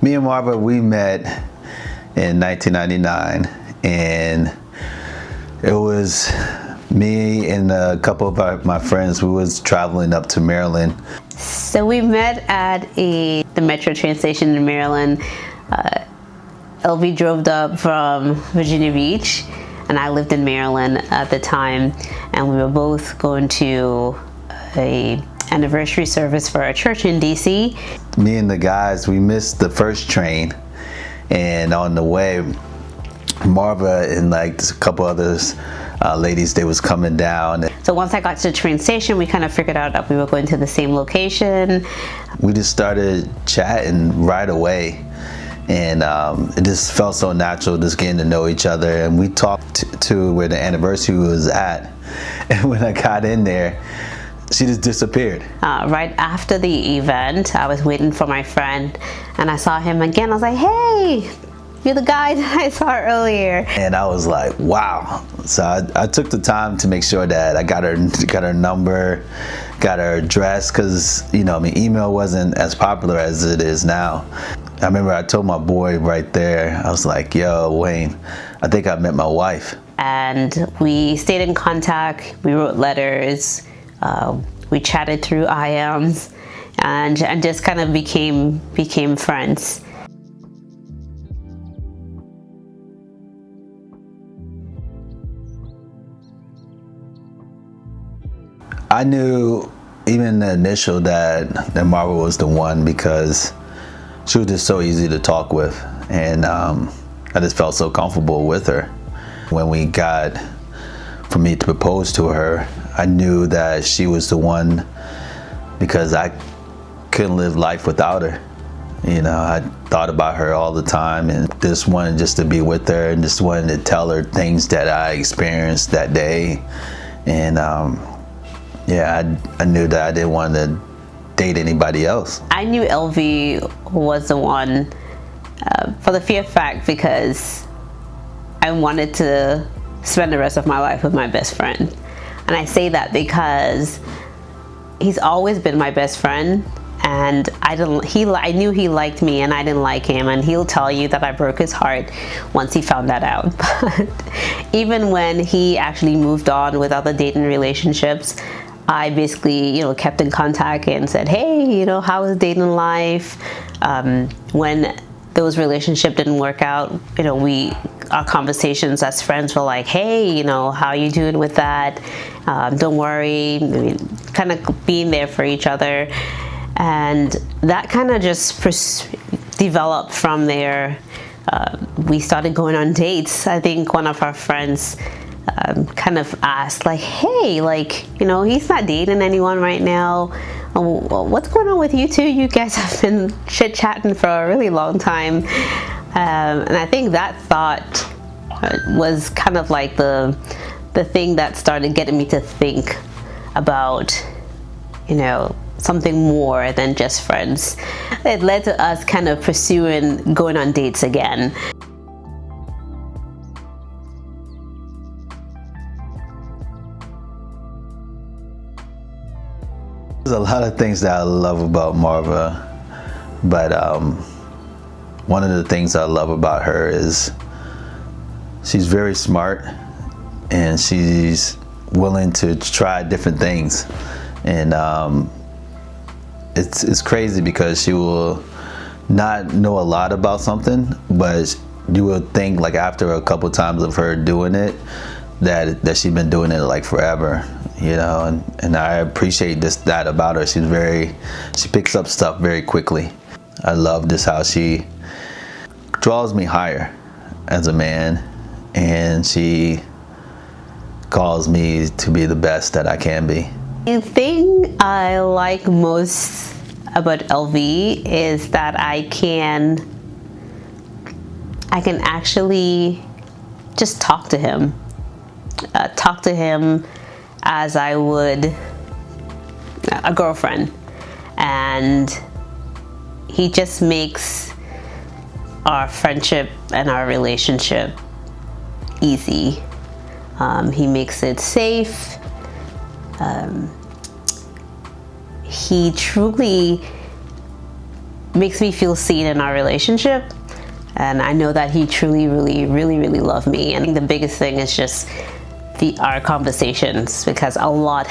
Me and Marva, we met in 1999, and it was me and a couple of my friends. We was traveling up to Maryland. So we met at the Metro train station in Maryland. LV drove up from Virginia Beach, and I lived in Maryland at the time, and we were both going to a anniversary service for a church in DC. Me and the guys, we missed the first train, and on the way, Marva and like a couple others ladies, they was coming down. So once I got to the train station, we kind of figured out that we were going to the same location. We just started chatting right away, and it just felt so natural, just getting to know each other. And we talked to where the anniversary was at, and when I got in there, she just disappeared. Right after the event, I was waiting for my friend, and I saw him again. I was like, "Hey, you're the guy that I saw earlier." And I was like, wow. So I took the time to make sure that I got her number, got her address, because email wasn't as popular as it is now. I remember I told my boy right there, I was like, yo, Wayne, I think I met my wife. And we stayed in contact, we wrote letters, we chatted through IMs, and just kind of became friends. I knew even the initial that Marva was the one, because she was just so easy to talk with, and I just felt so comfortable with her. When we got for me to propose to her, I knew that she was the one, because I couldn't live life without her. I thought about her all the time, and just wanted just to be with her, and just wanted to tell her things that I experienced that day. And yeah, I knew that I didn't want to date anybody else. I knew LV was the one for the sheer fact because I wanted to spend the rest of my life with my best friend. And I say that because he's always been my best friend, and I knew he liked me and I didn't like him, and he'll tell you that I broke his heart once he found that out. But even when he actually moved on with other dating relationships, I basically, kept in contact and said, hey, how is dating life? When those relationships didn't work out, our conversations as friends were like, hey, how you doing with that? Don't worry, kind of being there for each other. And that kind of just developed from there. We started going on dates. I think one of our friends kind of asked, like, hey, he's not dating anyone right now. What's going on with you two? You guys have been chit-chatting for a really long time. And I think that thought was kind of like the thing that started getting me to think about, something more than just friends. It led to us kind of pursuing going on dates again. There's a lot of things that I love about Marva, but one of the things I love about her is she's very smart, and she's willing to try different things. And it's crazy because she will not know a lot about something, but you will think, like, after a couple times of her doing it, that she's been doing it like forever. And I appreciate that about her. She picks up stuff very quickly. I love just how she draws me higher as a man, and she calls me to be the best that I can be. The thing I like most about LV is that I can actually just talk to him as I would a girlfriend, and he just makes our friendship and our relationship easy. He makes it safe. He truly makes me feel seen in our relationship. And I know that he truly, really loved me. And I think the biggest thing is just our conversations, because our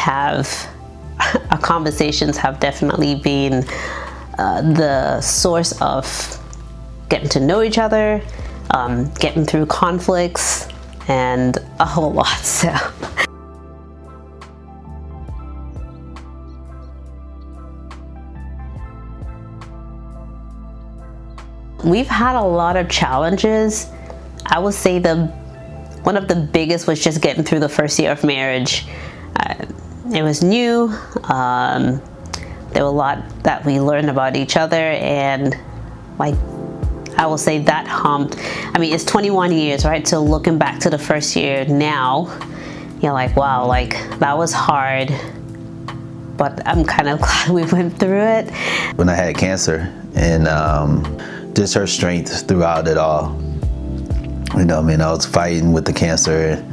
conversations have definitely been the source of getting to know each other, getting through conflicts, and a whole lot. So we've had a lot of challenges. I would say one of the biggest was just getting through the first year of marriage. It was new. There were a lot that we learned about each other, and like I will say that humped. I mean, it's 21 years, right? So looking back to the first year now, you're like, wow, like that was hard, but I'm kind of glad we went through it. When I had cancer, and just her strength throughout it all. You know, I mean, I was fighting with the cancer,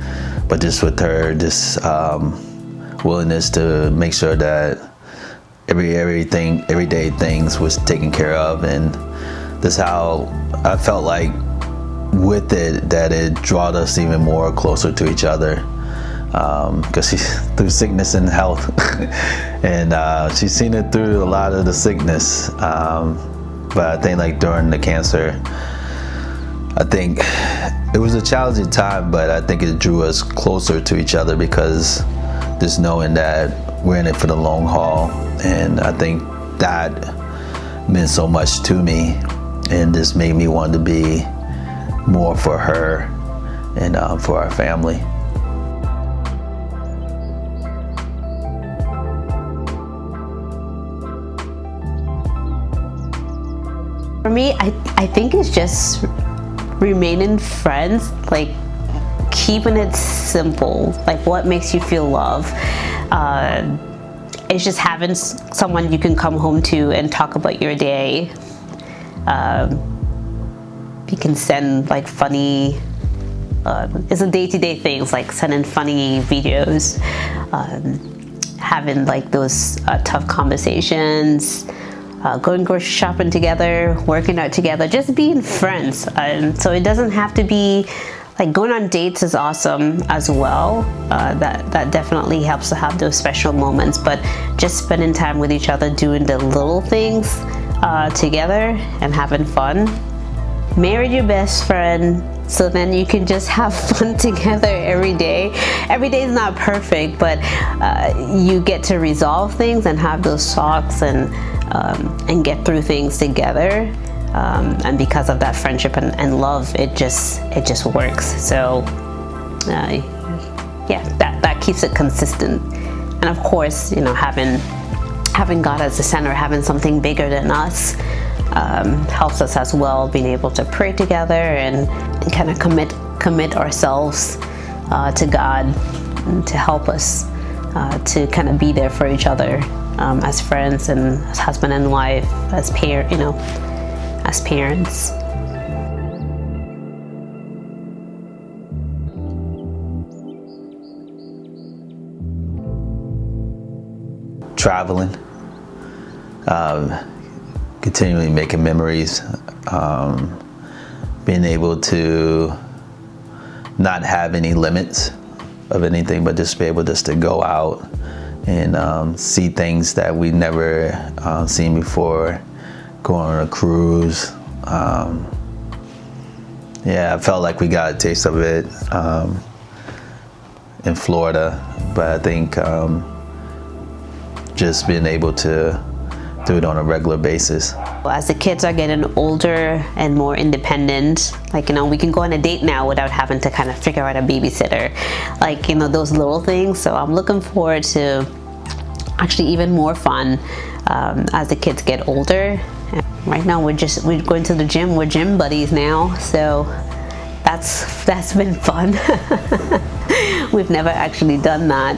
but just with her, just willingness to make sure that everyday things was taken care of, and that's how I felt like with it, that it brought us even more closer to each other, because she's through sickness and health, and she's seen it through a lot of the sickness, but I think like during the cancer, I think it was a challenging time, but I think it drew us closer to each other, because just knowing that we're in it for the long haul, and I think that meant so much to me, and just made me want to be more for her and for our family. For me, I think it's just remaining friends, like keeping it simple, like what makes you feel love. It's just having someone you can come home to and talk about your day. You can send like funny, it's a day-to-day things, like sending funny videos, having like those tough conversations, going grocery shopping together, working out together, just being friends. So it doesn't have to be like going on dates is awesome as well. That definitely helps to have those special moments, but just spending time with each other, doing the little things together and having fun. Marry your best friend, so then you can just have fun together every day. Every day is not perfect, but you get to resolve things and have those talks and get through things together. And because of that friendship and love, it just works. So yeah, that keeps it consistent. And of course, you know, having God as the center, having something bigger than us, helps us as well, being able to pray together and kind of commit ourselves to God to help us to kind of be there for each other as friends and as husband and wife, as as parents. Traveling, continually making memories, being able to not have any limits of anything, but just be able just to go out and see things that we never seen before, going on a cruise. Yeah, I felt like we got a taste of it in Florida, but I think just being able to do it on a regular basis. As the kids are getting older and more independent, like, you know, we can go on a date now without having to kind of figure out a babysitter, like, you know, those little things. So I'm looking forward to actually even more fun as the kids get older. Right now we're going to the gym. We're gym buddies now, so that's been fun. We've never actually done that.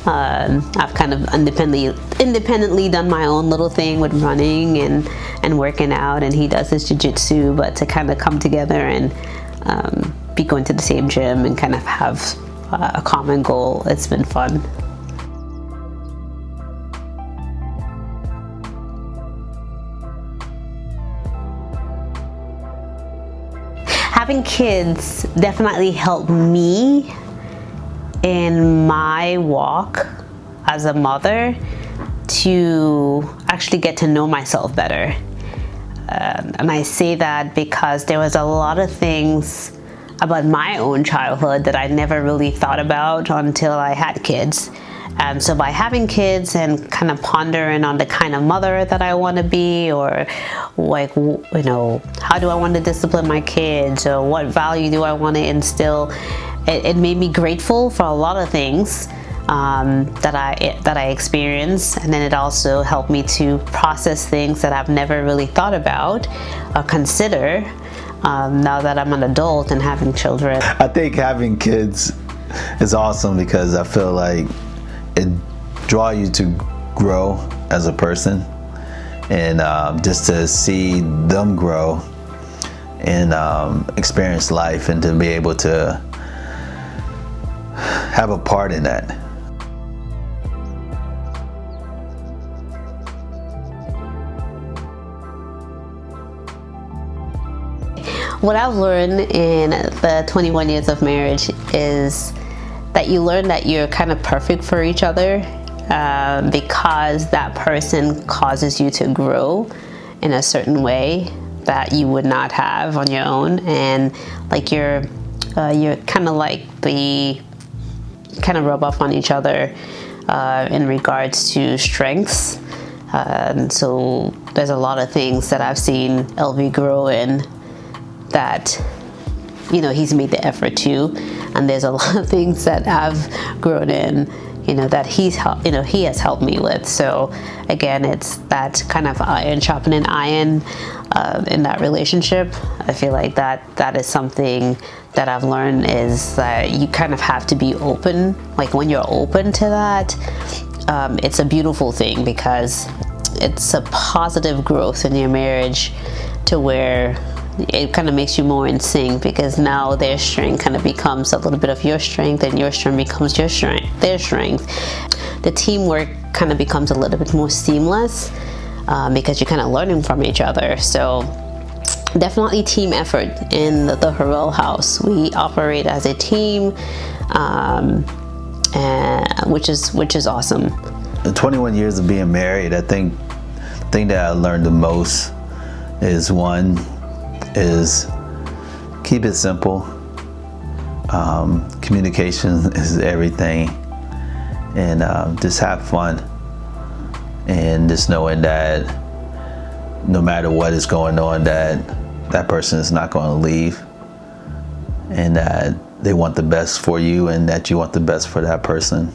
I've kind of independently done my own little thing with running and working out, and he does his jiu-jitsu, but to kind of come together and be going to the same gym and kind of have a common goal, it's been fun. having kids definitely helped me in my walk as a mother to actually get to know myself better. And I say that because there was a lot of things about my own childhood that I never really thought about until I had kids. And so by having kids and kind of pondering on the kind of mother that I want to be, or like, how do I want to discipline my kids, or what value do I want to instill, it made me grateful for a lot of things that I experienced. And then it also helped me to process things that I've never really thought about or consider now that I'm an adult and having children. I think having kids is awesome because I feel like it draws you to grow as a person, and just to see them grow and experience life, and to be able to have a part in that. What I've learned in the 21 years of marriage is that you learn that you're kind of perfect for each other because that person causes you to grow in a certain way that you would not have on your own. And like you're kind of like kind of rub off on each other in regards to strengths. And so there's a lot of things that I've seen LV grow in that he's made the effort to, and there's a lot of things that I've grown in that he has helped me with. So again, it's that kind of iron sharpening iron in that relationship. I feel like that is something that I've learned, is that you kind of have to be open. Like when you're open to that, it's a beautiful thing, because it's a positive growth in your marriage to where it kind of makes you more in sync, because now their strength kind of becomes a little bit of your strength, and your strength becomes their strength. The teamwork kind of becomes a little bit more seamless because you're kind of learning from each other. So definitely team effort in the Harrell house. We operate as a team, which is awesome. In 21 years of being married, I think the thing that I learned the most is keep it simple. Communication is everything, and just have fun, and just knowing that no matter what is going on, that person is not going to leave, and that they want the best for you, and that you want the best for that person.